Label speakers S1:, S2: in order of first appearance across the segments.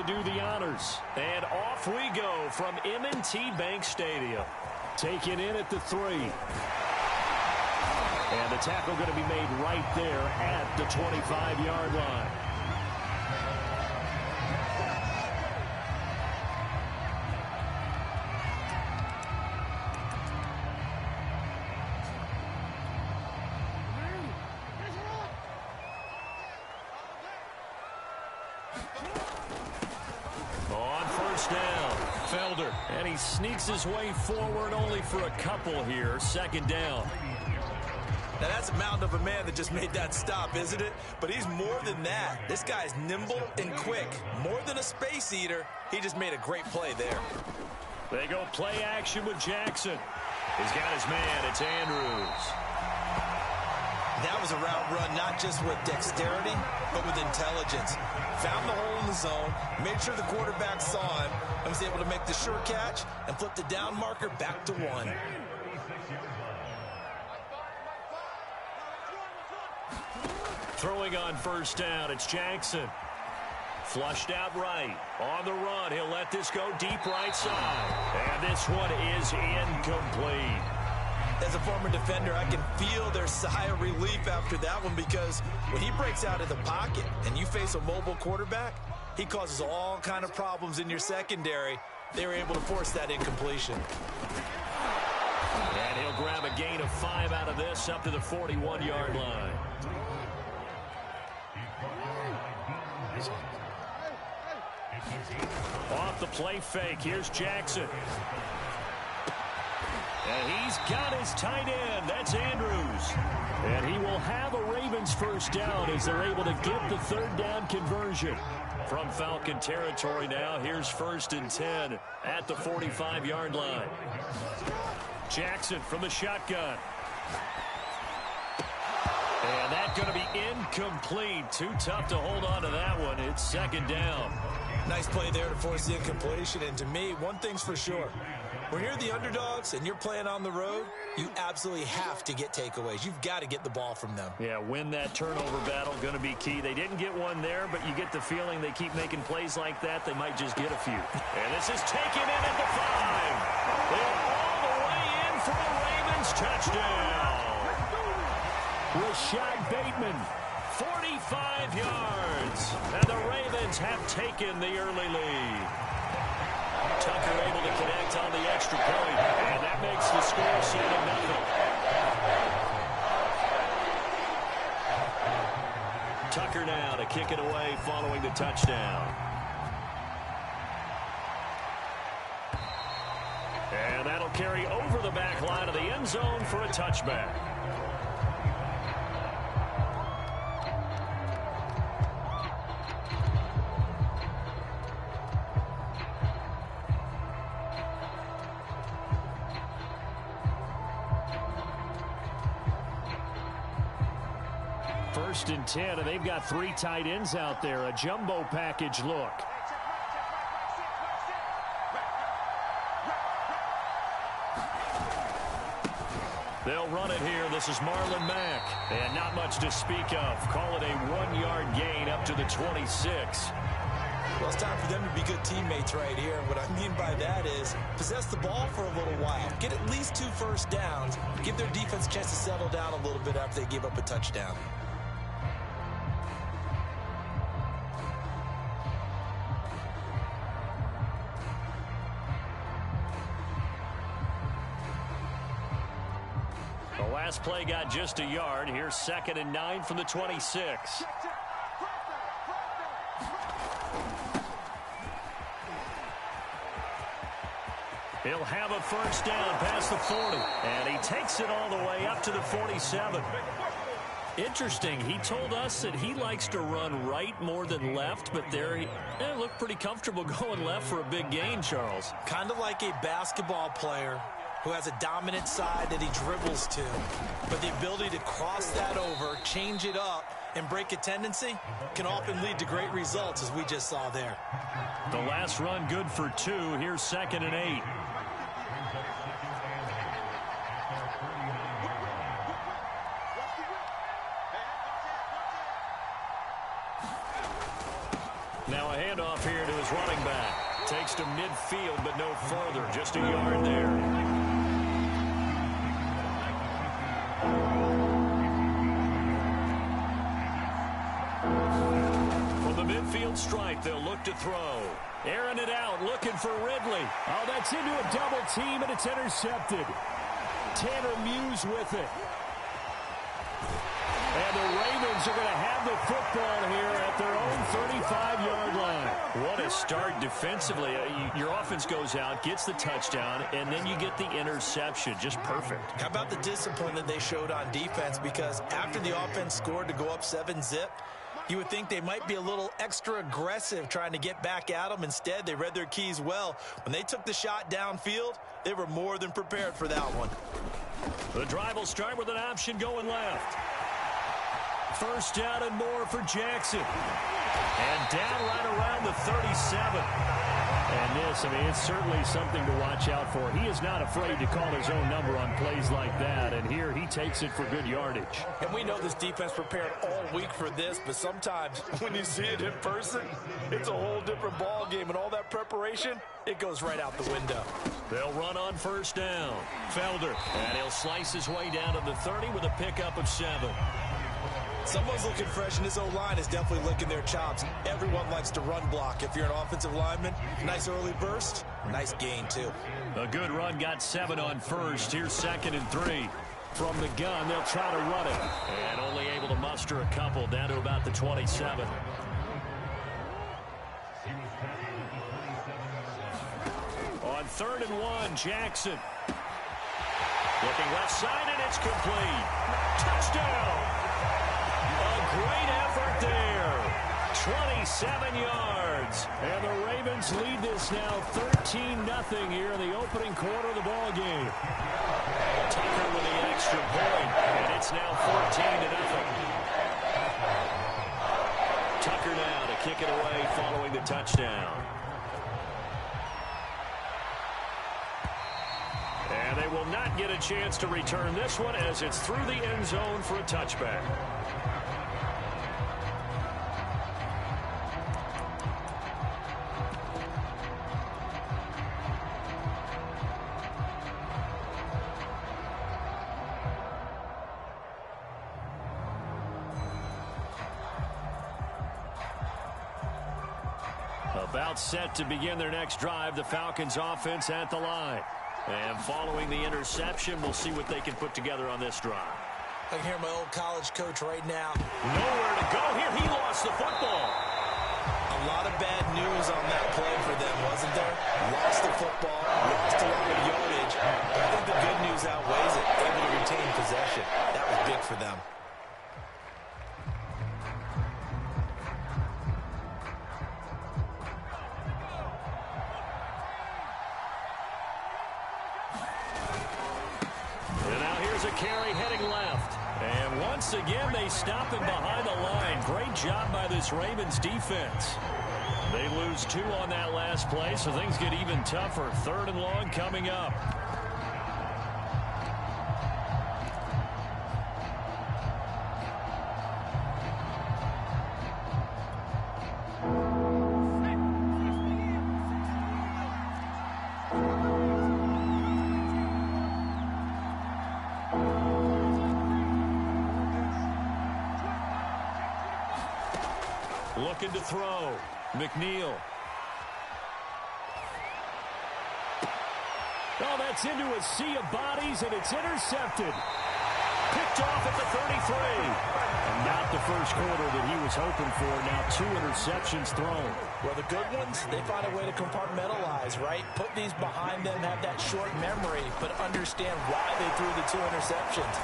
S1: to do the honors. And off we go from M&T Bank Stadium. Taken in at the 3. And the tackle going to be made right there at the 25-yard line. And he sneaks his way forward only for a couple here. 2nd down.
S2: Now that's a mountain of a man that just made that stop, isn't it? But he's more than that. This guy's nimble and quick. More than a space eater. He just made a great play there.
S1: They go play action with Jackson. He's got his man. It's Andrews.
S2: That was a route run not just with dexterity, but with intelligence. Found the hole in the zone, made sure the quarterback saw him, and was able to make the sure catch and flip the down marker back to 1.
S1: Throwing on 1st down, it's Jackson. Flushed out right. On the run, he'll let this go deep right side. And this one is incomplete.
S2: As a former defender, I can feel their sigh of relief after that one, because when he breaks out of the pocket and you face a mobile quarterback, he causes all kind of problems in your secondary. They were able to force that incompletion.
S1: And he'll grab a gain of 5 out of this up to the 41-yard line. Off the play fake, here's Jackson. And he's got his tight end. That's Andrews. And he will have a Ravens 1st down as they're able to get the 3rd down conversion. From Falcon territory now, here's 1st and 10 at the 45-yard line. Jackson from the shotgun. And that's going to be incomplete. Too tough to hold on to that one. It's 2nd down.
S2: Nice play there to force the incompletion. And to me, one thing's for sure. When you're the underdogs and you're playing on the road, you absolutely have to get takeaways. You've got to get the ball from them.
S1: Yeah, win that turnover battle, going to be key. They didn't get one there, but you get the feeling they keep making plays like that, they might just get a few. And this is taken in at the 5. They're all the way in for a Ravens touchdown. Rashad Bateman, 45 yards. And the Ravens have taken the early lead. Tucker able to connect on the extra point, and that makes the score 7-0. Tucker now to kick it away following the touchdown. And that'll carry over the back line of the end zone for a touchback. First and 10, and they've got 3 tight ends out there. A jumbo package look. They'll run it here. This is Marlon Mack. And not much to speak of. Call it a 1-yard gain up to the 26.
S2: Well, it's time for them to be good teammates right here. What I mean by that is possess the ball for a little while. Get at least 2 first downs. Give their defense a chance to settle down a little bit after they give up a touchdown.
S1: The last play got just a yard. Here's 2nd and 9 from the 26. He'll have a first down past the 40. And he takes it all the way up to the 47. Interesting. He told us that he likes to run right more than left, but there he looked pretty comfortable going left for a big gain, Charles.
S2: Kind of like a basketball player who has a dominant side that he dribbles to. But the ability to cross that over, change it up, and break a tendency can often lead to great results, as we just saw there.
S1: The last run good for 2. Here's 2nd and 8. Now a handoff here to his running back. Takes to midfield, but no further. Just a yard there. From the midfield stripe, they'll look to throw. Airing it out, looking for Ridley. Oh, that's into a double team, and it's intercepted. Tanner Muse with it. And the Ravens are going to have the football here at their own 35-yard line. What a start defensively. Your offense goes out, gets the touchdown, and then you get the interception. Just perfect.
S2: How about the discipline that they showed on defense? Because after the offense scored to go up 7-zip, you would think they might be a little extra aggressive trying to get back at them. Instead, they read their keys well. When they took the shot downfield, they were more than prepared for that one.
S1: The drive will start with an option going left. First down and more for Jackson. And down right around the 37. And this, it's certainly something to watch out for. He is not afraid to call his own number on plays like that. And here he takes it for good yardage.
S2: And we know this defense prepared all week for this, but sometimes when you see it in person, it's a whole different ball game. And all that preparation, it goes right out the window.
S1: They'll run on first down. Felder. And he'll slice his way down to the 30 with a pickup of 7.
S2: Someone's looking fresh, and this O-line is definitely licking their chops. Everyone likes to run block. If you're an offensive lineman, nice early burst, nice gain, too.
S1: A good run, got 7 on first. Here's 2nd and 3. From the gun, they'll try to run it. And only able to muster a couple down to about the 27. On 3rd and 1, Jackson. Looking left side, and it's complete. Touchdown! Great effort there. 27 yards. And the Ravens lead this now 13-0 here in the opening quarter of the ball game. Tucker with the extra point, and it's now 14-0. Tucker now to kick it away following the touchdown. And they will not get a chance to return this one as it's through the end zone for a touchback. About set to begin their next drive, the Falcons offense at the line. And following the interception, we'll see what they can put together on this drive.
S2: I can hear my old college coach right now.
S1: Nowhere to go here. He lost the football.
S2: A lot of bad news on that play for them, wasn't there? Lost the football, lost a lot of yardage. But I think the good news outweighs it. Able to retain possession. That was big for them.
S1: Carry heading left. And once again, they stop him behind the line. Great job by this Ravens defense. They lose 2 on that last play, so things get even tougher. 3rd and long coming up. Looking to throw. McNeil. Oh, that's into a sea of bodies, and it's intercepted. Picked off at the 33. And not the first quarter that he was hoping for. Now 2 interceptions thrown.
S2: Well, the good ones, they find a way to compartmentalize, right? Put these behind them, have that short memory, but understand why they threw the 2 interceptions.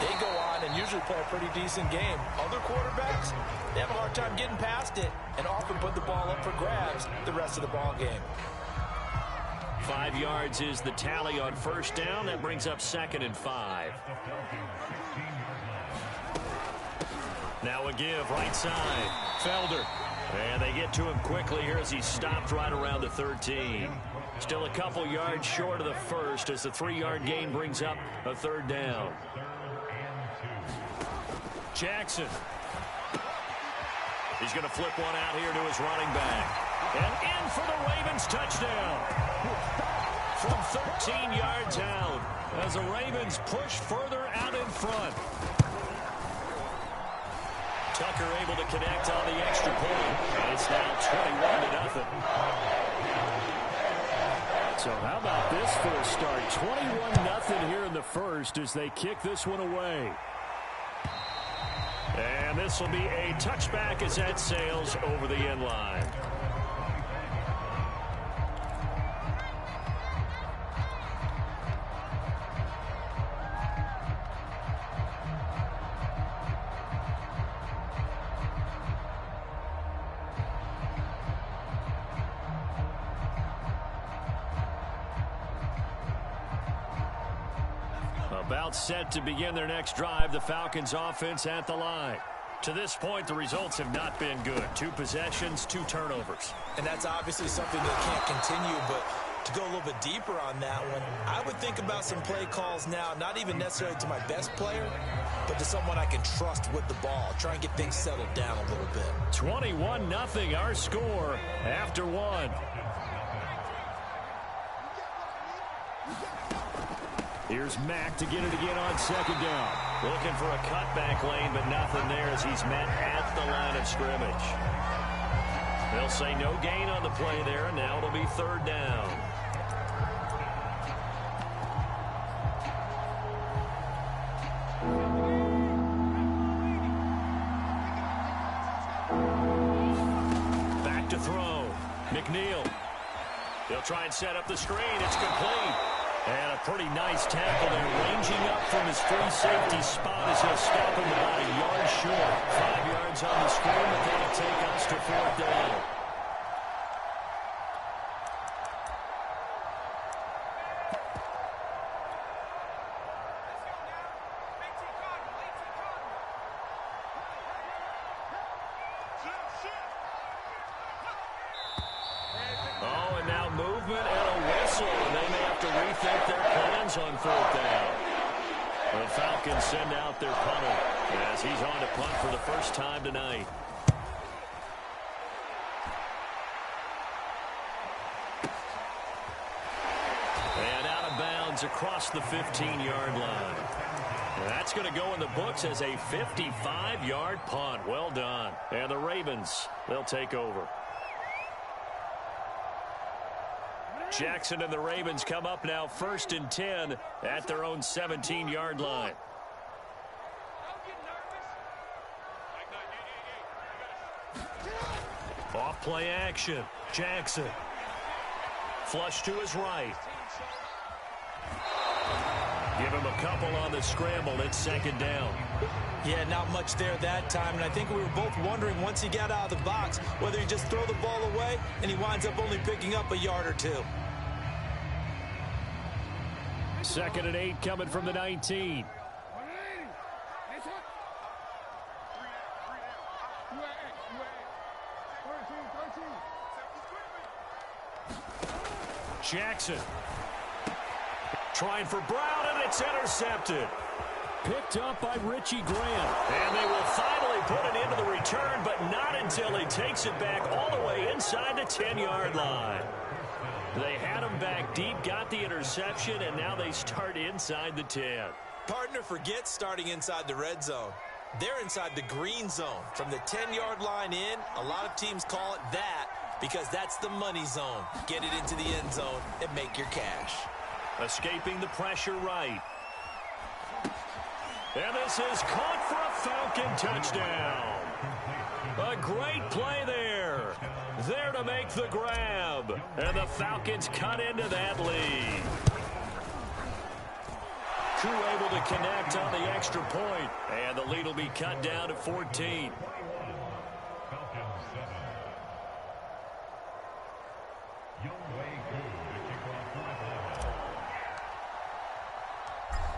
S2: They go on and usually play a pretty decent game. Other quarterbacks, they have a hard time getting past it and often put the ball up for grabs the rest of the ball game.
S1: 5 yards is the tally on first down. That brings up 2nd and 5. Now a give, right side. Felder. And they get to him quickly here as he stopped right around the 13. Still a couple yards short of the first as the 3-yard gain brings up a 3rd down. Jackson. He's going to flip one out here to his running back. And in for the Ravens touchdown. From 13 yards out as the Ravens push further out in front. Tucker able to connect on the extra point. And it's now 21-0. So how about this for a start? 21-0 here in the first as they kick this one away. And this will be a touchback as that sails over the end line. About set to begin their next drive, the Falcons offense at the line. To this point, the results have not been good. 2 possessions, 2 turnovers.
S2: And that's obviously something that can't continue, but to go a little bit deeper on that one, I would think about some play calls now, not even necessarily to my best player, but to someone I can trust with the ball. Try and get things settled down a little bit.
S1: 21-0 our score after 1. Here's Mack to get it again on 2nd down. Looking for a cutback lane, but nothing there as he's met at the line of scrimmage. They'll say no gain on the play there, and now it'll be 3rd down. Back to throw. McNeil. He'll try and set up the screen. It's complete. And a pretty nice tackle there, ranging up from his free safety spot as he'll stop him about a yard short. 5 yards on the screen, but that'll take us to 4th down. Oh, and now movement and a whistle, and they may have to rethink their plans on 4th down. The Falcons send out their punter as he's on to punt for the first time tonight. And out of bounds across the 15-yard line. And that's going to go in the books as a 55-yard punt. Well done. And the Ravens, they'll take over. Jackson and the Ravens come up now 1st and 10 at their own 17-yard line. Off play action. Jackson. Flush to his right. Give him a couple on the scramble. It's 2nd down.
S2: Yeah, not much there that time, and I think we were both wondering once he got out of the box whether he just throw the ball away and he winds up only picking up a yard or 2.
S1: 2nd and 8 coming from the 19. Jackson trying for Brown, and it's intercepted. Picked up by Richie Grant. And they will finally put it into the return, but not until he takes it back all the way inside the 10-yard line. They had him back deep, got the interception, and now they start inside the 10.
S2: Partner forgets starting inside the red zone. They're inside the green zone. From the 10-yard line in, a lot of teams call it that because that's the money zone. Get it into the end zone and make your cash.
S1: Escaping the pressure right. And this is caught for a Falcon touchdown. A great play there. There to make the grab. And the Falcons cut into that lead. Crew able to connect on the extra point. And the lead will be cut down to 14.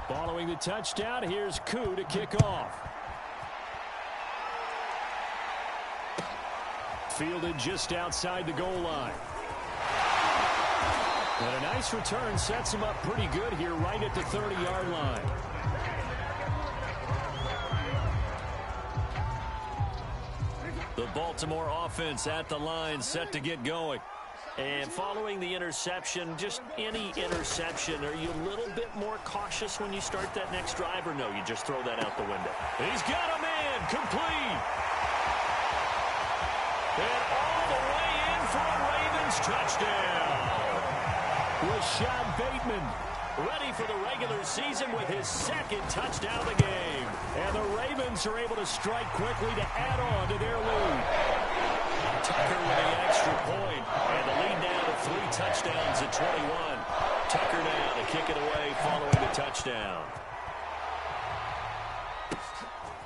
S1: Following the touchdown, here's Koo to kick off. Fielded just outside the goal line. And a nice return sets him up pretty good here right at the 30-yard line. The Baltimore offense at the line, set to get going.
S3: And following the interception, just any interception, are you a little bit more cautious when you start that next drive, or no, you just throw that out the window?
S1: He's got a man, complete. And all the way in for a Ravens touchdown. Rashad Bateman ready for the regular season with his second touchdown of the game. And the Ravens are able to strike quickly to add on to their lead. Tucker with the extra point, and the lead now to 3 touchdowns at 21. Tucker now to kick it away following the touchdown.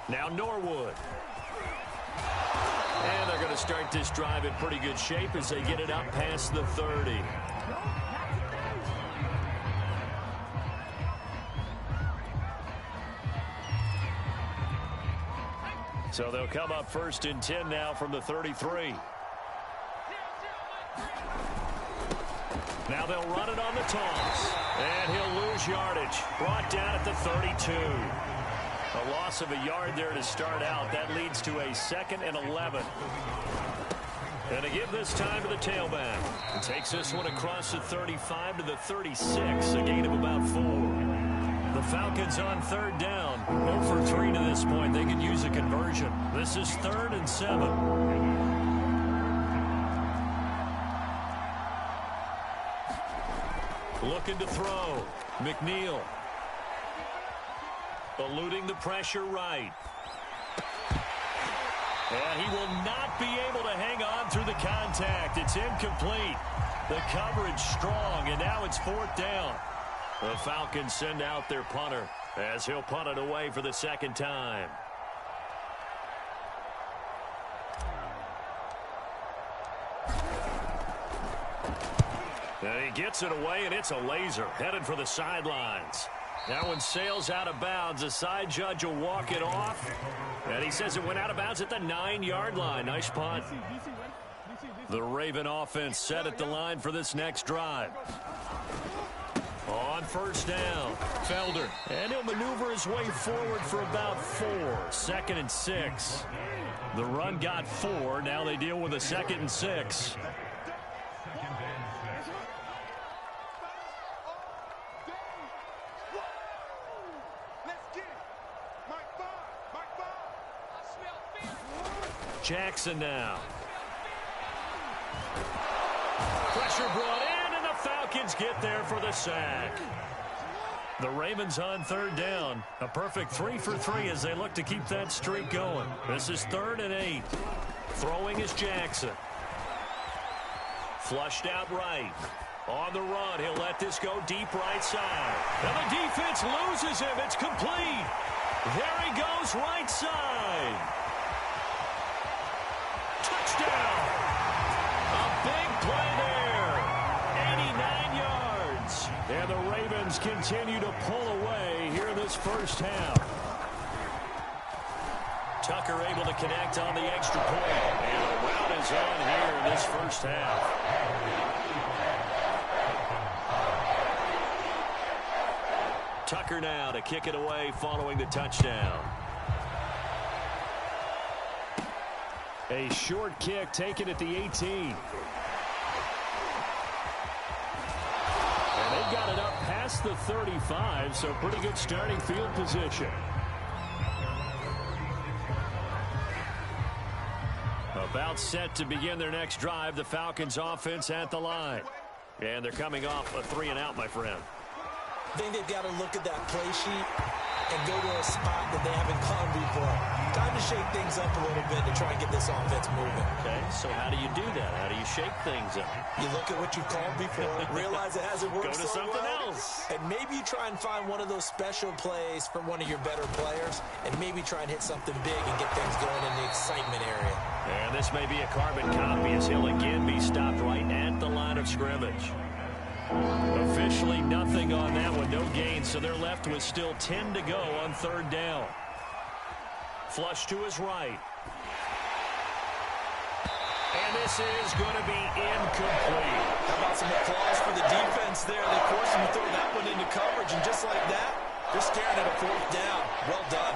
S1: Now Norwood. And they're going to start this drive in pretty good shape as they get it up past the 30. So they'll come up 1st and 10 now from the 33. Now they'll run it on the toss. And he'll lose yardage. Brought down at the 32. A loss of a yard there to start out. That leads to a 2nd and 11. And to give this time to the tailback. It takes this one across the 35 to the 36. A gain of about 4. The Falcons on 3rd down. 0 for 3 to this point. They could use a conversion. This is 3rd and 7. Looking to throw. McNeil. Eluding the pressure right. And he will not be able to hang on through the contact. It's incomplete. The coverage strong, and now it's 4th down. The Falcons send out their punter as he'll punt it away for the 2nd time. And he gets it away, and it's a laser headed for the sidelines. That one sails out of bounds. The side judge will walk it off. And he says it went out of bounds at the 9-yard line. Nice punt. The Raven offense set at the line for this next drive. On 1st down, Felder. And he'll maneuver his way forward for about 4. 2nd and 6. The run got 4. Now they deal with a 2nd and 6. Jackson now. Pressure brought in, and the Falcons get there for the sack. The Ravens on 3rd down. A perfect 3 for 3 as they look to keep that streak going. This is 3rd and 8. Throwing is Jackson. Flushed out right. On the run, he'll let this go deep right side. And the defense loses him. It's complete. There he goes right side. Touchdown! A big play there. 89 yards. And the Ravens continue to pull away here in this 1st half. Tucker able to connect on the extra point. And the route is on here in this 1st half. Tucker now to kick it away following the touchdown. A short kick taken at the 18. And they've got it up past the 35, so pretty good starting field position. About set to begin their next drive, the Falcons offense at the line. And they're coming off a 3-and-out, my friend.
S2: I think they've got to look at that play sheet and go to a spot that they haven't gone before. Time to shake things up a little bit to try and get this offense moving.
S3: Okay, so how do you do that? How do you shake things up?
S2: You look at what you've called before, realize it hasn't worked
S3: so
S2: so
S3: something
S2: well,
S3: else.
S2: and maybe you try and find one of those special plays from one of your better players, and maybe try and hit something big and get things going in the excitement area.
S1: And this may be a carbon copy as he'll again be stopped right at the line of scrimmage. Officially nothing on that one, no gain, so they're left with still 10 to go on 3rd down. Flush to his right. And this is going to be incomplete.
S2: How about some applause for the defense there? They forced him to throw that one into coverage, and just like that, they're staring at a 4th down. Well done.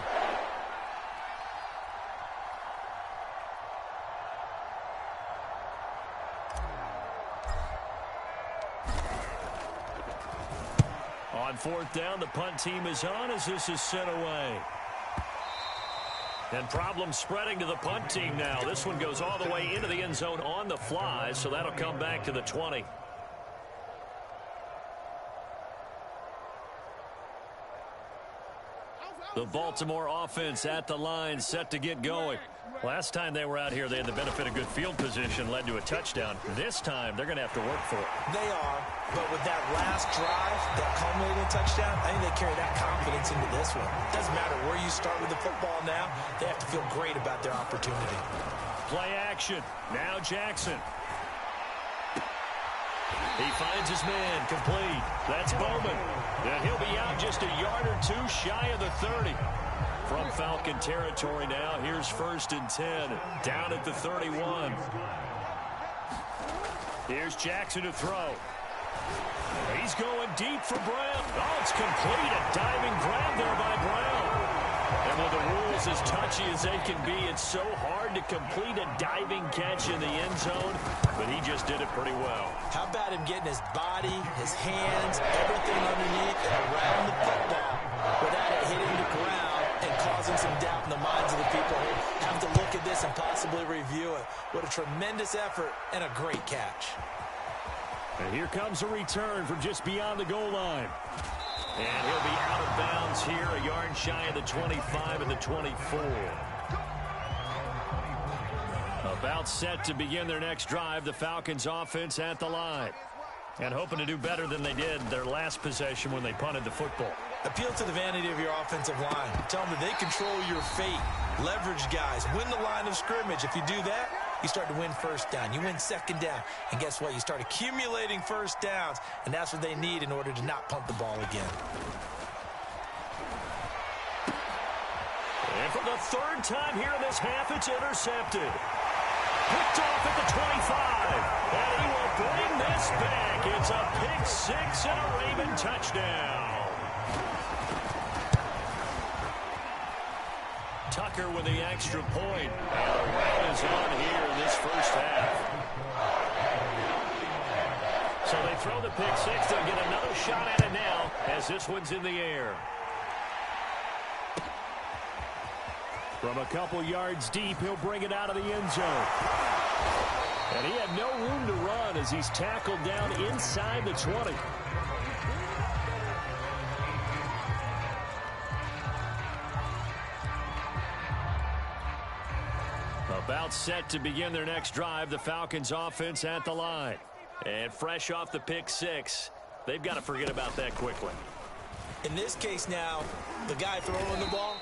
S1: On fourth down, the punt team is on as this is sent away. And problems spreading to the punt team now. This one goes all the way into the end zone on the fly, so that'll come back to the 20. The Baltimore offense at the line, set to get going. Last time they were out here, they had the benefit of good field position, led to a touchdown. This time, they're going to have to work for it.
S2: They are, but with that last drive, that culminating touchdown, I think they carry that confidence into this one. It doesn't matter where you start with the football now. They have to feel great about their opportunity.
S1: Play action. Now Jackson. He finds his man, complete. That's Bowman. And he'll be out just a yard or two shy of the 30. From Falcon territory now, here's 1st and 10. Down at the 31. Here's Jackson to throw. He's going deep for Brown. Oh, it's complete. A diving grab there by Brown. And with the rules as touchy as they can be, it's so hard to complete a diving catch in the end zone, but he just did it pretty well.
S2: How about him getting his body, his hands, everything underneath and around the football without it hitting the ground and causing some doubt in the minds of the people who have to look at this and possibly review it. What a tremendous effort and a great catch.
S1: And here comes a return from just beyond the goal line. And he'll be out of bounds here, a yard shy of the 25 and the 24. About set to begin their next drive, the Falcons offense at the line. And hoping to do better than they did their last possession when they punted the football.
S2: Appeal to the vanity of your offensive line. Tell them that they control your fate. Leverage guys. Win the line of scrimmage. If you do that, you start to win first down. You win second down. And guess what? You start accumulating first downs. And that's what they need in order to not punt the ball again.
S1: And for the third time here in this half, it's intercepted. Picked off at the 25. And he will bring this back. It's a pick six and a Raven touchdown. Tucker with the extra point. And the run is on here in this first half. So they throw the pick six. They'll get another shot at it now as this one's in the air. From a couple yards deep, he'll bring it out of the end zone. And he had no room to run as he's tackled down inside the 20. About set to begin their next drive, the Falcons offense at the line. And fresh off the pick six, they've got to forget about that quickly.
S2: In this case now, the guy throwing the ball,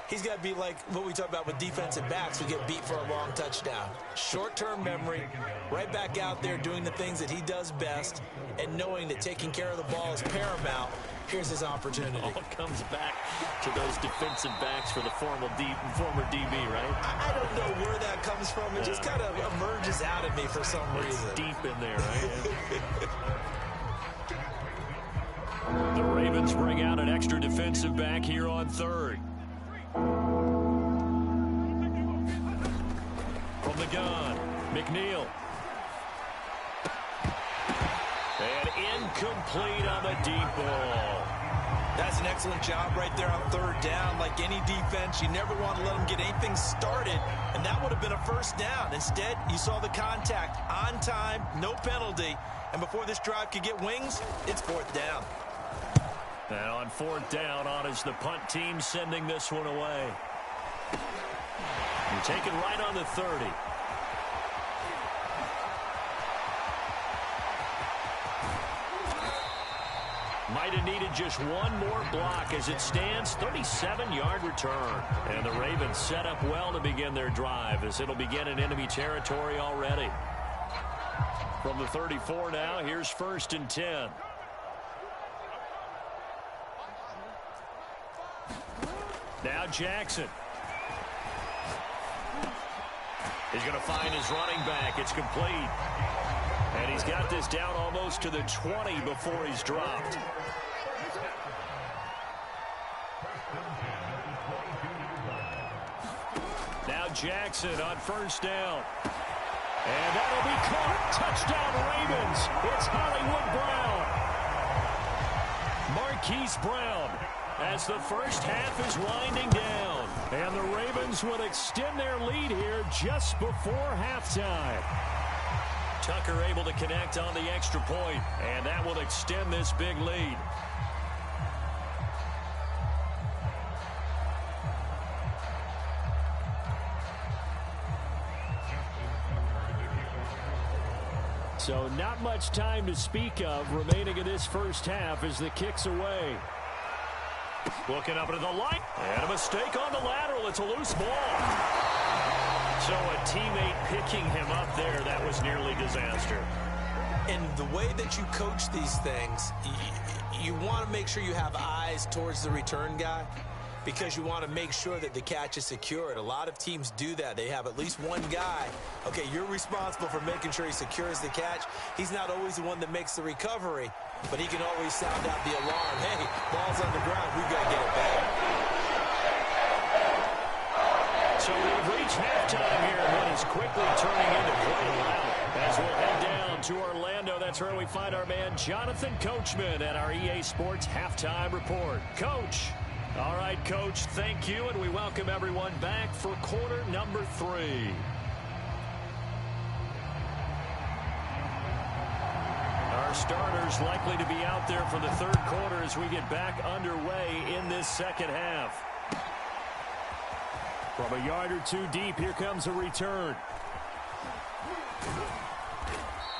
S2: he's got to be like what we talk about with defensive backs who get beat for a long touchdown. Short-term memory, right back out there doing the things that he does best, and knowing that taking care of the ball is paramount. Here's his opportunity.
S1: All comes back to those defensive backs for the former DB, right?
S2: I don't know where that comes from. It just kind of emerges out of me for some reason.
S1: It's deep in there, right? The Ravens bring out an extra defensive back here on third. From the gun, McNeil. And incomplete on the deep ball.
S2: That's an excellent job right there on third down. Like any defense, you never want to let them get anything started, and that would have been a first down. Instead, you saw the contact on time, no penalty, and before this drive could get wings, it's fourth down.
S1: And on fourth down, on is the punt team sending this one away. You take it right on the 30. Might have needed just one more block as it stands. 37-yard return. And the Ravens set up well to begin their drive as it'll begin in enemy territory already. From the 34 now, here's 1st and 10. Now Jackson. He's going to find his running back. It's complete. And he's got this down almost to the 20 before he's dropped. Now Jackson on first down. And that'll be caught. Touchdown Ravens. It's Hollywood Brown. Marquise Brown as the first half is winding down. And the Ravens would extend their lead here just before halftime. Tucker able to connect on the extra point, and that will extend this big lead. So not much time to speak of remaining in this first half as the kick's away. Looking up into the line. And a mistake on the lateral. It's a loose ball. So a teammate picking him up there, that was nearly disaster.
S2: And the way that you coach these things, you want to make sure you have eyes towards the return guy, because you want to make sure that the catch is secured. A lot of teams do that. They have at least one guy. Okay, you're responsible for making sure he secures the catch. He's not always the one that makes the recovery, but he can always sound out the alarm. Hey, ball's on the ground. We've got to get it back.
S1: So we've reached halftime here, and what is quickly turning into quite a rout. As we'll head down to Orlando, that's where we find our man Jonathan Coachman at our EA Sports Halftime Report. Coach. All right, Coach, thank you, and we welcome everyone back for quarter number 3. Our starters likely to be out there for the third quarter as we get back underway in this second half. From a yard or two deep, here comes a return.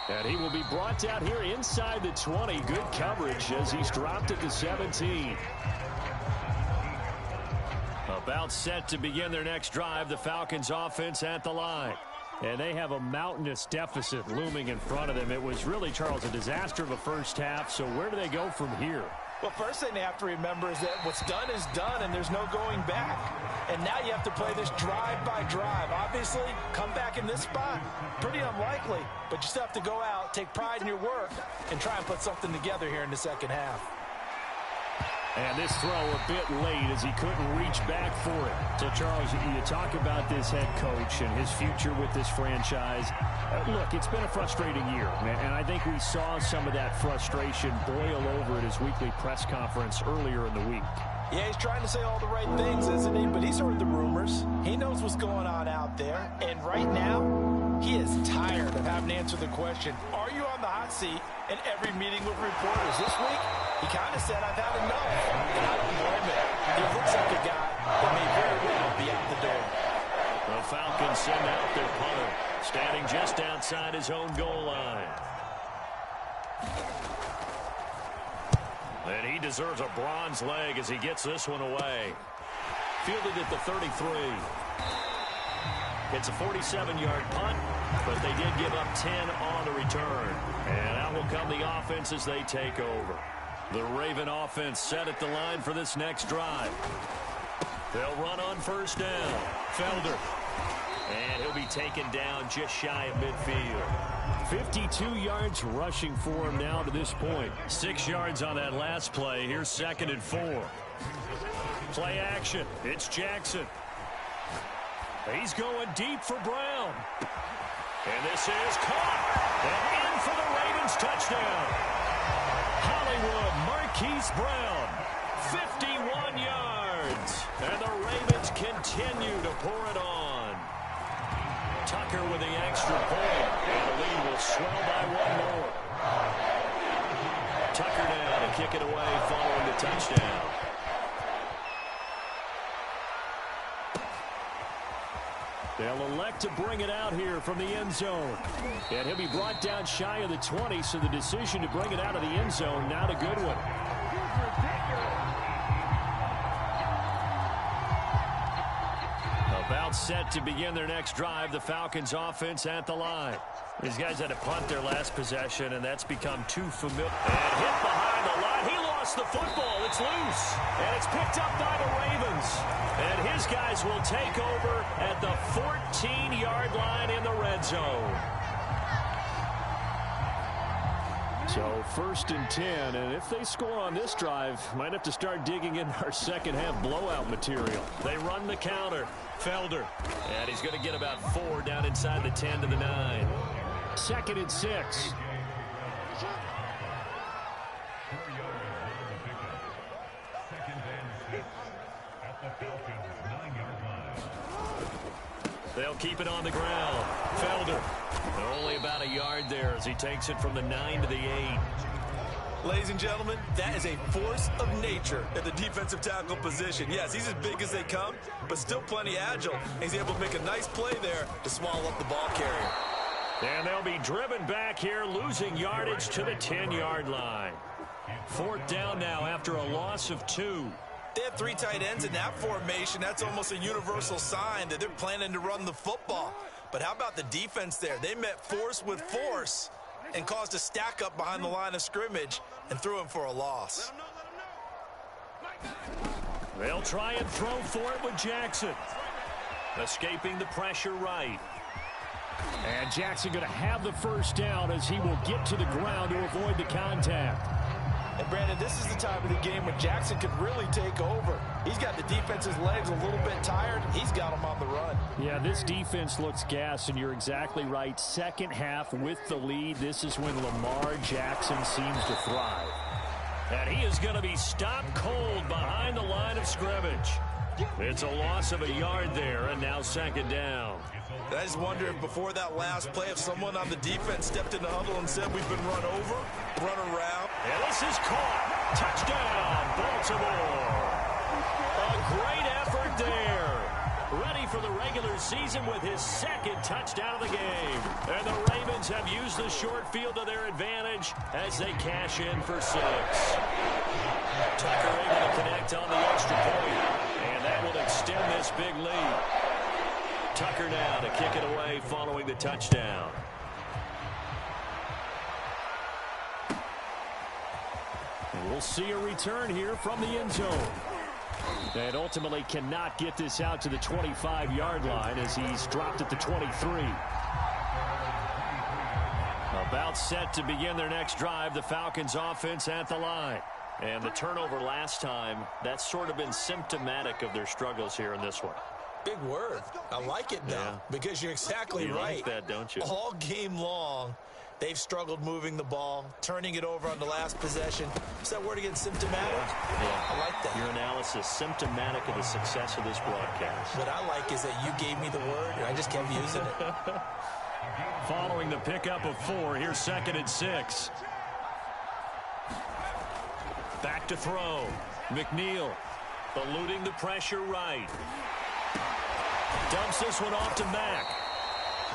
S1: And he will be brought down here inside the 20. Good coverage as he's dropped at the 17. About set to begin their next drive, the Falcons offense at the line. And they have a mountainous deficit looming in front of them. It was really, Charles, a disaster of a first half. So where do they go from here?
S4: Well, first thing they have to remember is that what's done is done, and there's no going back. And now you have to play this drive by drive. Obviously, come back in this spot, pretty unlikely. But you still have to go out, take pride in your work, and try and put something together here in the second half.
S1: And this throw a bit late as he couldn't reach back for it. So, Charles, you talk about this head coach and his future with this franchise. Look, it's been a frustrating year, and I think we saw some of that frustration boil over at his weekly press conference earlier in the week.
S4: Yeah, he's trying to say all the right things, isn't he? But he's heard the rumors. He knows what's going on out there. And right now, he is tired of having to answer the question, are you on the hot seat in every meeting with reporters? This week, he kind of said, I've had enough. And I don't blame him. He looks like a guy that may very well be out the door.
S1: The Falcons send out their punter, standing just outside his own goal line. And he deserves a bronze leg as he gets this one away. Fielded at the 33. It's a 47-yard punt, but they did give up 10 on the return. And out will come the offense as they take over. The Raven offense set at the line for this next drive. They'll run on first down. Felder. And he'll be taken down just shy of midfield. 52 yards rushing for him now to this point. 6 yards on that last play. Here's 2nd and 4. Play action. It's Jackson. He's going deep for Brown. And this is caught. And in for the Ravens touchdown. Hollywood Marquise Brown. 51 yards. And the Ravens continue to pour it on. Tucker with the extra point. And the lead will swell by 1 more. Tucker now to kick it away following the touchdown. They'll elect to bring it out here from the end zone. And he'll be brought down shy of the 20, so the decision to bring it out of the end zone, not a good one. About set to begin their next drive, the Falcons offense at the line. These guys had to punt their last possession, and that's become too familiar. And hit behind the line. He lost the football. It's loose. And it's picked up by the Ravens. And his guys will take over at the 14-yard line in the red zone. So 1st and 10, and if they score on this drive, might have to start digging in our second half blowout material. They run the counter. Felder. And he's going to get about 4 down inside the 10 to the 9. 2nd and 6. They'll keep it on the ground. Felder, only about a yard there as he takes it from the 9 to the 8.
S2: Ladies and gentlemen, that is a force of nature at the defensive tackle position. Yes, he's as big as they come, but still plenty agile. He's able to make a nice play there to swallow up the ball carrier.
S1: And they'll be driven back here, losing yardage to the 10-yard line. 4th down now after a loss of 2.
S2: They have 3 tight ends in that formation. That's almost a universal sign that they're planning to run the football. But how about the defense there? They met force with force and caused a stack up behind the line of scrimmage and threw him for a loss.
S1: They'll try and throw for it with Jackson. Escaping the pressure right. And Jackson going to have the first down as he will get to the ground to avoid the contact.
S4: And Brandon, this is the time of the game when Jackson could really take over. He's got the defense's legs a little bit tired. He's got them on the run.
S1: Yeah, this defense looks gassed, and you're exactly right. Second half with the lead, this is when Lamar Jackson seems to thrive. And he is going to be stopped cold behind the line of scrimmage. It's a loss of a yard there, and now 2nd down.
S2: I just wonder if before that last play, if someone on the defense stepped in the huddle and said, we've been run over, run around.
S1: And this is caught. Touchdown, Baltimore. A great effort there. Ready for the regular season with his 2nd touchdown of the game. And the Ravens have used the short field to their advantage as they cash in for 6. Tucker able to connect on the extra point. And that will extend this big lead. Tucker now to kick it away following the touchdown. And we'll see a return here from the end zone. And ultimately cannot get this out to the 25-yard line as he's dropped at the 23. About set to begin their next drive, the Falcons offense at the line. And the turnover last time, that's sort of been symptomatic of their struggles here in this one.
S2: Big word. I like it, though, because you're exactly right.
S1: You like that, don't you?
S2: All game long, they've struggled moving the ball, turning it over on the last possession. Is that word again, symptomatic?
S1: Yeah.
S2: I like that.
S1: Your analysis, symptomatic of the success of this broadcast.
S2: What I like is that you gave me the word, and I just kept using it.
S1: Following the pickup of 4, here's 2nd and 6. Back to throw. McNeil eluding the pressure right. Dumps this one off to Mack.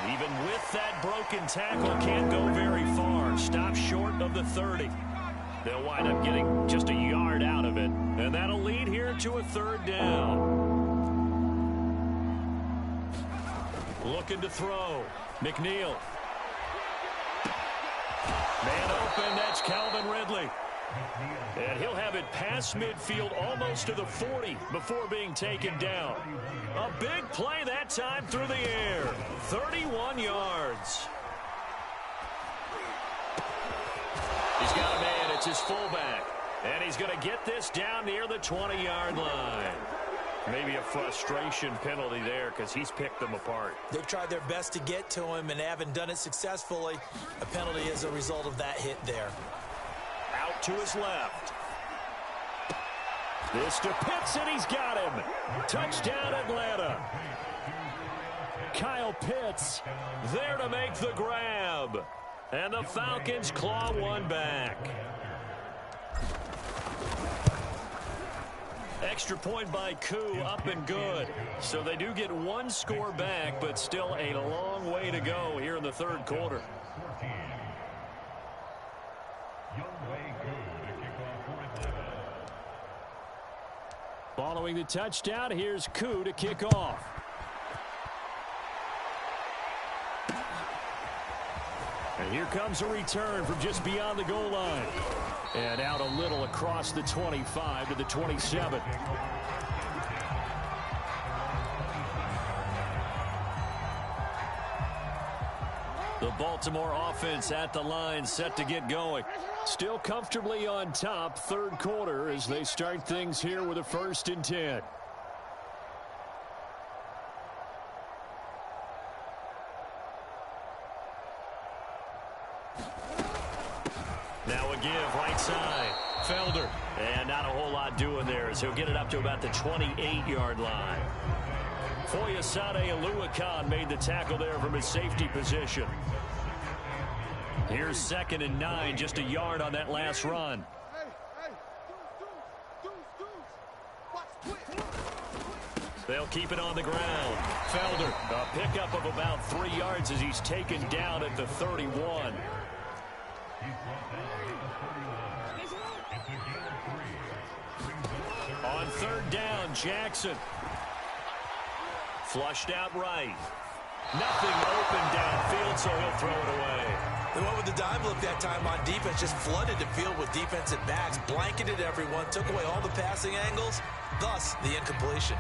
S1: Even with that broken tackle, can't go very far. Stop short of the 30. They'll wind up getting just a yard out of it. And that'll lead here to a 3rd down. Looking to throw. McNeil. Man open, that's Calvin Ridley. And he'll have it past midfield almost to the 40 before being taken down. A big play that time through the air. 31 yards. He's got a man. It's his fullback. And he's going to get this down near the 20-yard line. Maybe a frustration penalty there because he's picked them apart.
S2: They've tried their best to get to him and haven't done it successfully. A penalty as a result of that hit there.
S1: Out to his left. This to Pitts, and he's got him. Touchdown, Atlanta. Kyle Pitts there to make the grab. And the Falcons claw one back. Extra point by Koo, up and good. So they do get one score back, but still a long way to go here in the 3rd quarter. Following the touchdown, here's Koo to kick off. And here comes a return from just beyond the goal line. And out a little across the 25 to the 27. The Baltimore offense at the line, set to get going. Still comfortably on top, 3rd quarter as they start things here with a 1st and 10. Now a give right side. Felder. And not a whole lot doing there as he'll get it up to about the 28-yard line. Foyesade Aluakan made the tackle there from his safety position. Here's 2nd and 9, just a yard on that last run. They'll keep it on the ground. Felder, a pickup of about 3 yards as he's taken down at the 31. On 3rd down, Jackson. Flushed out right. Nothing open downfield, so he'll throw it away.
S2: They went with the dive look that time on defense, just flooded the field with defensive backs, blanketed everyone, took away all the passing angles, thus the incompletion.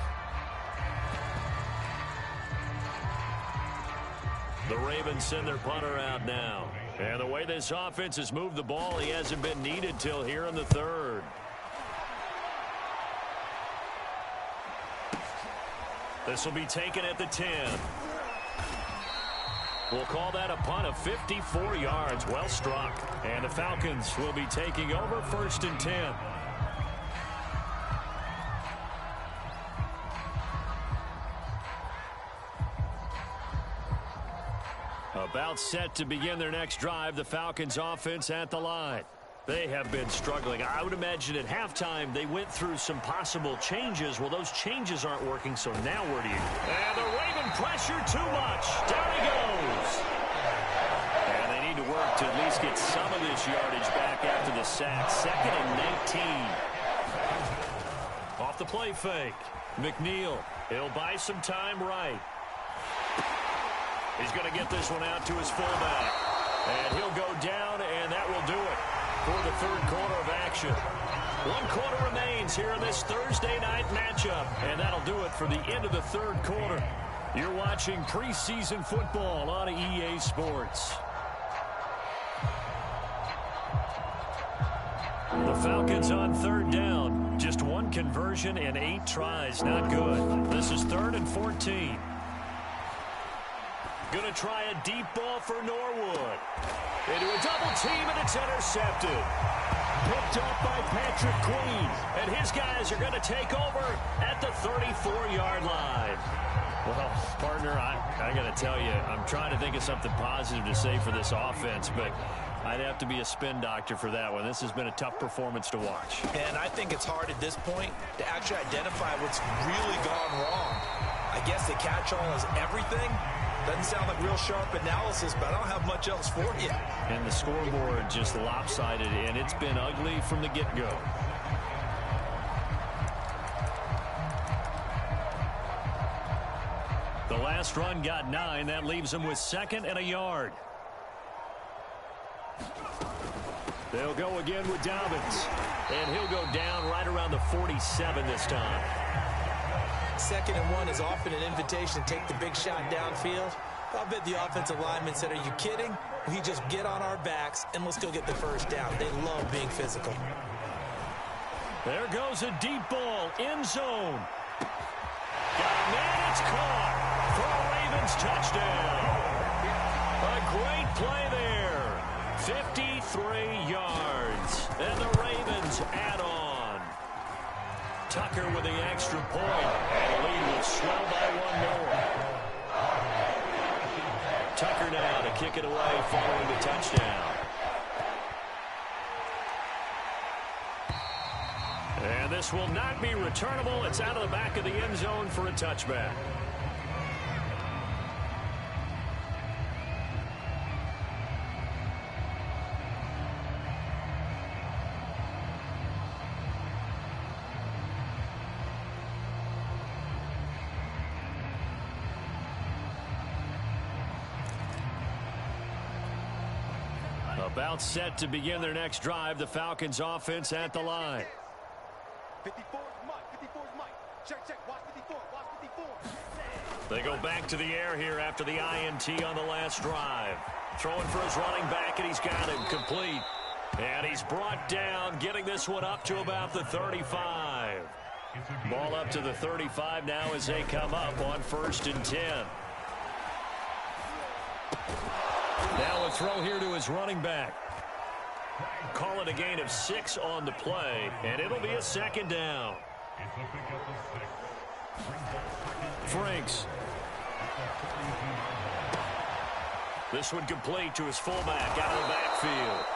S1: The Ravens send their punter out now. And the way this offense has moved the ball, he hasn't been needed till here in the 3rd. This will be taken at the 10. We'll call that a punt of 54 yards. Well struck. And the Falcons will be taking over 1st and 10. About set to begin their next drive, the Falcons offense at the line. They have been struggling. I would imagine at halftime they went through some possible changes. Well, those changes aren't working, so now where do you? And the Raven pressure too much. Down he goes. And they need to work to at least get some of this yardage back after the sack. 2nd and 19. Off the play fake. McNeil. He'll buy some time right. He's going to get this one out to his fullback. And he'll go down, and that will do it for the 3rd quarter of action. 1 quarter remains here in this Thursday night matchup. And that'll do it for the end of the 3rd quarter. You're watching preseason football on EA Sports. The Falcons on 3rd down. Just 1 conversion and 8 tries. Not good. This is 3rd and 14. Going to try a deep ball for Norwood. Into a double team, and it's intercepted. Picked up by Patrick Queen. And his guys are going to take over at the 34-yard line. Well, partner, I got to tell you, I'm trying to think of something positive to say for this offense, but I'd have to be a spin doctor for that one. This has been a tough performance to watch.
S2: And I think it's hard at this point to actually identify what's really gone wrong. I guess the catch-all is everything. Doesn't sound like real sharp analysis, but I don't have much else for you.
S1: And the scoreboard just lopsided, and it's been ugly from the get-go. The last run got 9. That leaves them with 2nd and a yard. They'll go again with Dobbins. And he'll go down right around the 47 this time.
S2: 2nd and 1 is often an invitation to take the big shot downfield. I'll bet the offensive lineman said, are you kidding? We just get on our backs and let's go get the 1st down. They love being physical.
S1: There goes a deep ball, end zone. Got a man, it's caught for a Ravens touchdown. A great play there. 53 yards. And the Ravens add on. Tucker with the extra point. And the lead will swell by 1 more. Tucker now to kick it away following the touchdown. And this will not be returnable. It's out of the back of the end zone for a touchback. About set to begin their next drive. The Falcons offense at the line.
S5: 54 is Mike. 54 is Mike. Check. Watch 54. Watch 54.
S1: They go back to the air here after the INT on the last drive. Throwing for his running back, and he's got him complete. And he's brought down, getting this one up to about the 35. Ball up to the 35 now as they come up on 1st and 10. Now a throw here to his running back. Call it a gain of 6 on the play, and it'll be a second down. Franks. This one complete to his fullback out of the backfield.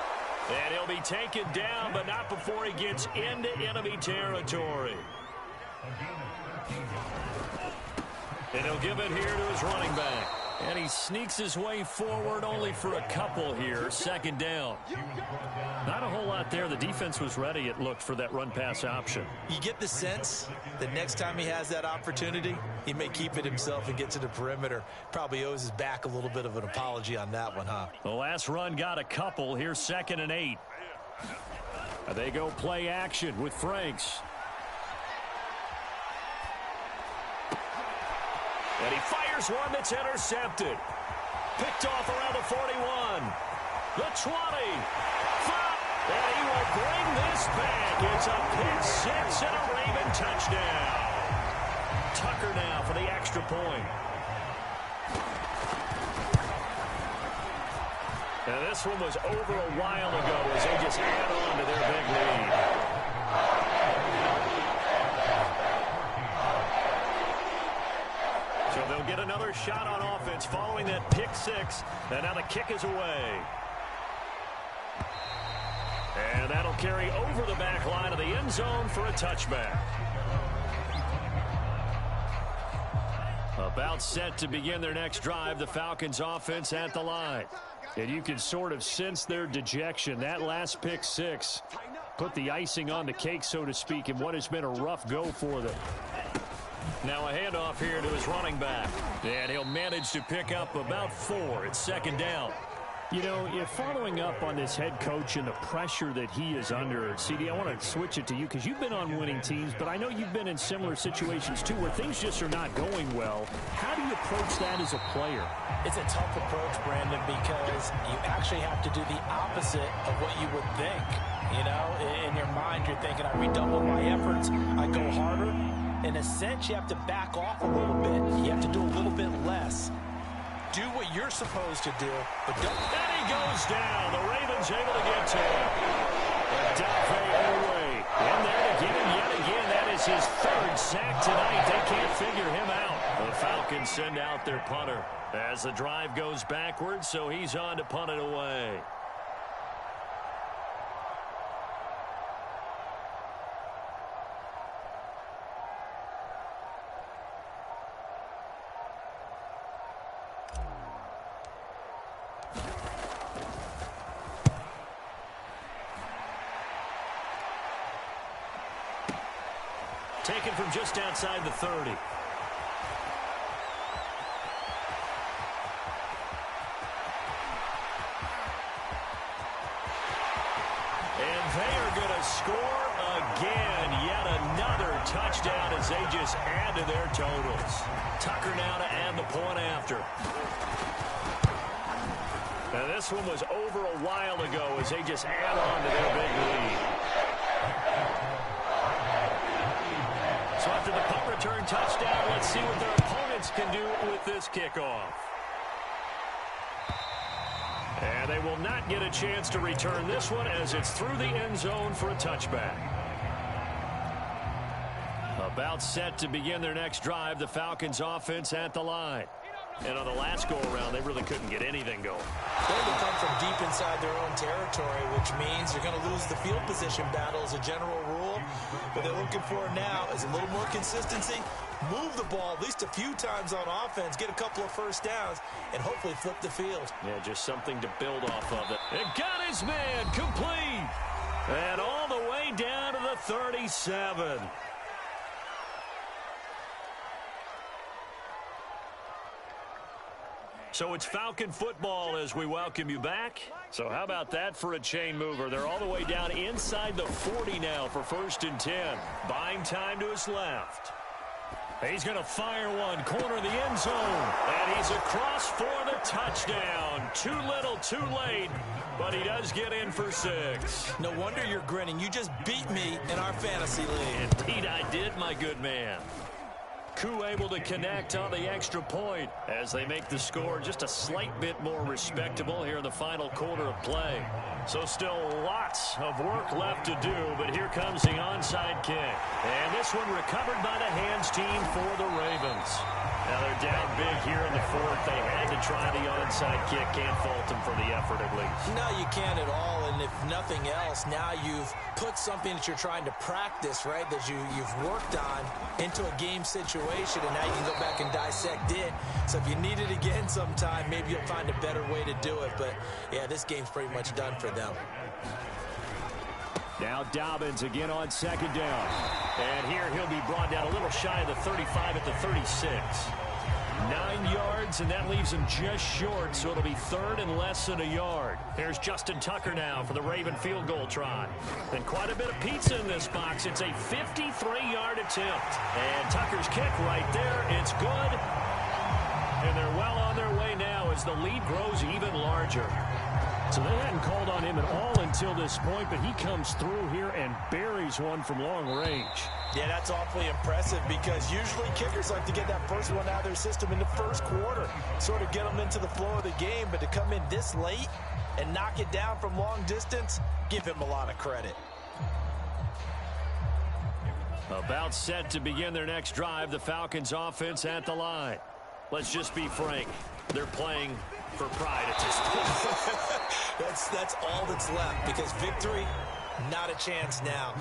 S1: And he'll be taken down, but not before he gets into enemy territory. And he'll give it here to his running back. And he sneaks his way forward only for a couple here. Second down. Not a whole lot there. The defense was ready, it looked, for that run-pass option.
S2: You get the sense that next time he has that opportunity, he may keep it himself and get to the perimeter. Probably owes his back a little bit of an apology on that one, huh?
S1: The last run got a couple. Here's 2nd and 8. They go play action with Franks. And he fires one that's intercepted. Picked off around the 41. The 20. And he will bring this back. It's a pick 6 and a Raven touchdown. Tucker now for the extra point. And this one was over a while ago as they just add on to their big lead. So they'll get another shot on offense following that pick 6. And now the kick is away. And that'll carry over the back line of the end zone for a touchback. About set to begin their next drive, the Falcons offense at the line. And you can sort of sense their dejection. That last pick 6 put the icing on the cake, so to speak, in what has been a rough go for them. Now a handoff here to his running back. And he'll manage to pick up about 4. It's 2nd down. You know, following up on this head coach and the pressure that he is under, CD, I want to switch it to you because you've been on winning teams, but I know you've been in similar situations too where things just are not going well. How do you approach that as a player?
S4: It's a tough approach, Brandon, because you actually have to do the opposite of what you would think. You know, in your mind, you're thinking, I redouble my efforts, I go harder. In a sense, you have to back off a little bit. You have to do a little bit less. Do what you're supposed to do, but don't.
S1: And he goes down. The Ravens able to get to him. Dafe away. In there to get him yet again. That is his 3rd sack tonight. They can't figure him out. The Falcons send out their punter as the drive goes backwards, so he's on to punt it away. Taken from just outside the 30. And they are going to score again. Yet another touchdown as they just add to their totals. Tucker now to add the point after. Now this one was over a while ago as they just add on to their big lead. So after the punt return touchdown, let's see what their opponents can do with this kickoff. And they will not get a chance to return this one as it's through the end zone for a touchback. About set to begin their next drive, the Falcons offense at the line. And on the last go-around, they really couldn't get anything going.
S2: They will come from deep inside their own territory, which means you're going to lose the field position battle as a general rule. What they're looking for now is a little more consistency, move the ball at least a few times on offense, get a couple of first downs, and hopefully flip the field.
S1: Yeah, just something to build off of it. And got his man complete. And all the way down to the 37. So it's Falcon football as we welcome you back. So how about that for a chain mover? They're all the way down inside the 40 now for 1st and 10. Buying time to his left. He's going to fire one, corner of the end zone. And he's across for the touchdown. Too little, too late, but he does get in for 6.
S2: No wonder you're grinning. You just beat me in our fantasy league.
S1: Indeed I did, my good man. 22 able to connect on the extra point as they make the score just a slight bit more respectable here in the final quarter of play. So still lots of work left to do, but here comes the onside kick. And this one recovered by the hands team for the Ravens. Now they're down big here in the fourth. They had to try the onside kick. Can't fault them for the effort at least.
S4: No, you can't at all. And if nothing else, now you've put something that you're trying to practice, right, that you've worked on into a game situation, and now you can go back and dissect it. So if you need it again sometime, maybe you'll find a better way to do it. But, yeah, this game's pretty much done for them.
S1: Now Dobbins again on second down. And here he'll be brought down a little shy of the 35 at the 36. 9 yards, and that leaves him just short, so it'll be third and less than a yard. Here's Justin Tucker now for the Raven field goal try. And quite a bit of pizza in this box. It's a 53-yard attempt. And Tucker's kick right there. It's good. And they're well on their way now as the lead grows even larger. So they hadn't called on him at all until this point, but he comes through here and buries one from long range.
S4: Yeah, that's awfully impressive because usually kickers like to get that first one out of their system in the first quarter, sort of get them into the flow of the game, but to come in this late and knock it down from long distance, give him a lot of credit.
S1: About set to begin their next drive, the Falcons offense at the line. Let's just be frank. They're playing for pride at this point.
S4: That's all that's left because victory, not a chance now.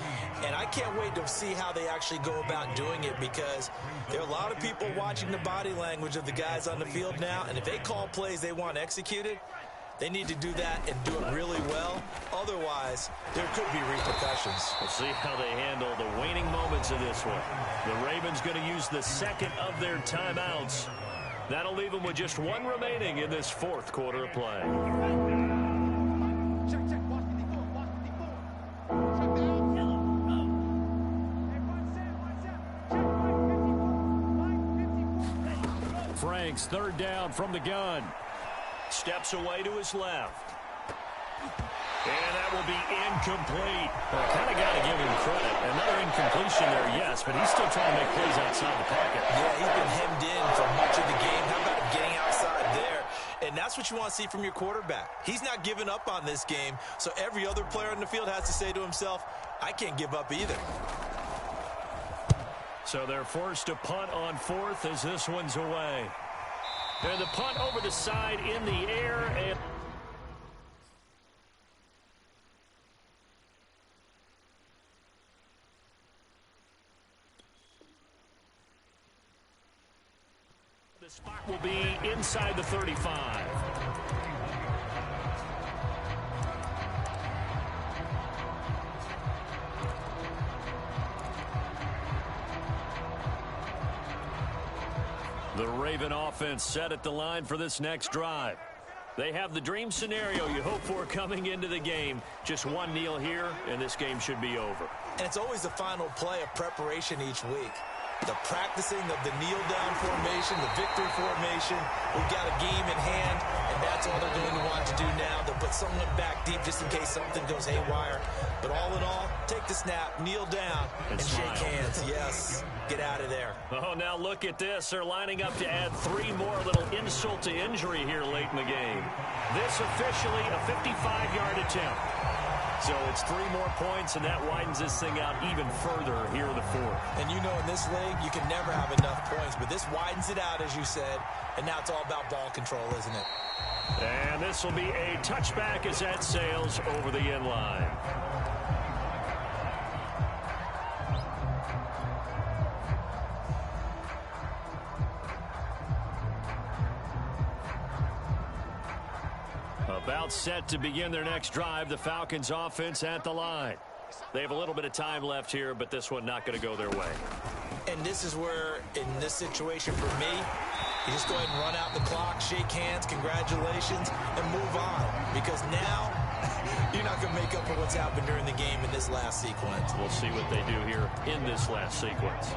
S4: And I can't wait to see how they actually go about doing it because there are a lot of people watching the body language of the guys on the field now, and if they call plays they want executed, they need to do that and do it really well. Otherwise, there could be repercussions.
S1: We'll see how they handle the waning moments of this one. The Ravens going to use the second of their timeouts. That'll leave them with just one remaining in this fourth quarter of play.
S5: Check, check, watch 54, watch 54. Check down. Hey, watch out, check, right 54,
S1: Franks, third down from the gun. Steps away to his left. And that will be incomplete. Well, kind of got to give him credit. Another incompletion there, yes, but he's still trying to make plays outside the pocket.
S4: Yeah, he's been hemmed in for much of the game. How about him getting outside there? And that's what you want to see from your quarterback. He's not giving up on this game, so every other player on the field has to say to himself, I can't give up either.
S1: So they're forced to punt on fourth as this one's away. And the punt over the side in the air, and the spot will be inside the 35. The Raven offense set at the line for this next drive. They have the dream scenario you hope for coming into the game. Just one kneel here, and this game should be over.
S4: And it's always the final play of preparation each week. The practicing of the kneel-down formation, the victory formation. We've got a game in hand, and that's all they're going to want to do now. They'll put someone back deep just in case something goes haywire. But all in all, take the snap, kneel down, and shake hands. Yes, get out of there.
S1: Oh, now look at this. They're lining up to add 3 more, little insult to injury here late in the game. This officially a 55-yard attempt. So it's 3 more points, and that widens this thing out even further here in the fourth.
S4: And you know in this league, you can never have enough points, but this widens it out, as you said, and now it's all about ball control, isn't it?
S1: And this will be a touchback as that sails over the end line. About set to begin their next drive, the Falcons offense at the line. They have a little bit of time left here, but this one not going to go their way.
S4: And this is where, in this situation for me, you just go ahead and run out the clock, shake hands, congratulations, and move on. Because now, you're not going to make up for what's happened during the game in this last sequence.
S1: We'll see what they do here in this last sequence.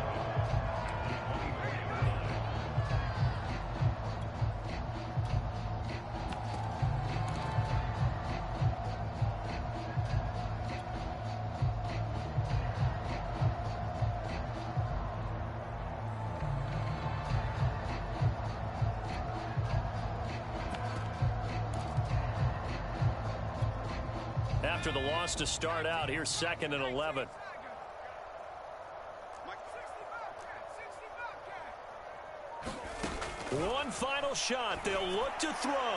S1: after the loss to start out. Here's 2nd and 11. One final shot. They'll look to throw.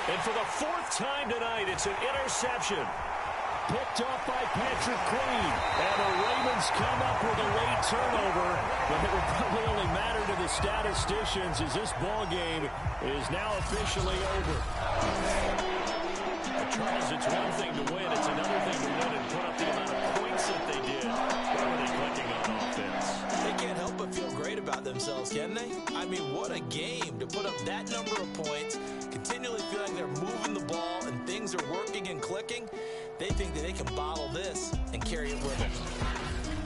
S1: And for the 4th time tonight, it's an interception. Picked off by Patrick Queen. And the Ravens come up with a late turnover. But it will probably only matter to the statisticians as this ball game is now officially over. Charles, it's one thing to win. It's another thing to win and put up the amount of points that they did. Where were they clicking on offense?
S2: They can't help but feel great about themselves, can they? I mean, what a game to put up that number of points, continually feel like they're moving the ball and things are working and clicking. They think that they can bottle this and carry it with them.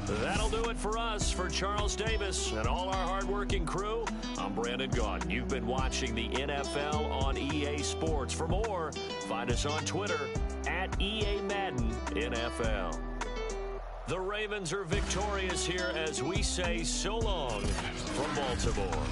S1: That'll do it for us. For Charles Davis and all our hardworking crew, I'm Brandon Gaudin. You've been watching the NFL on EA Sports. For more, find us on Twitter at EA Madden NFL. The Ravens are victorious here as we say so long from Baltimore.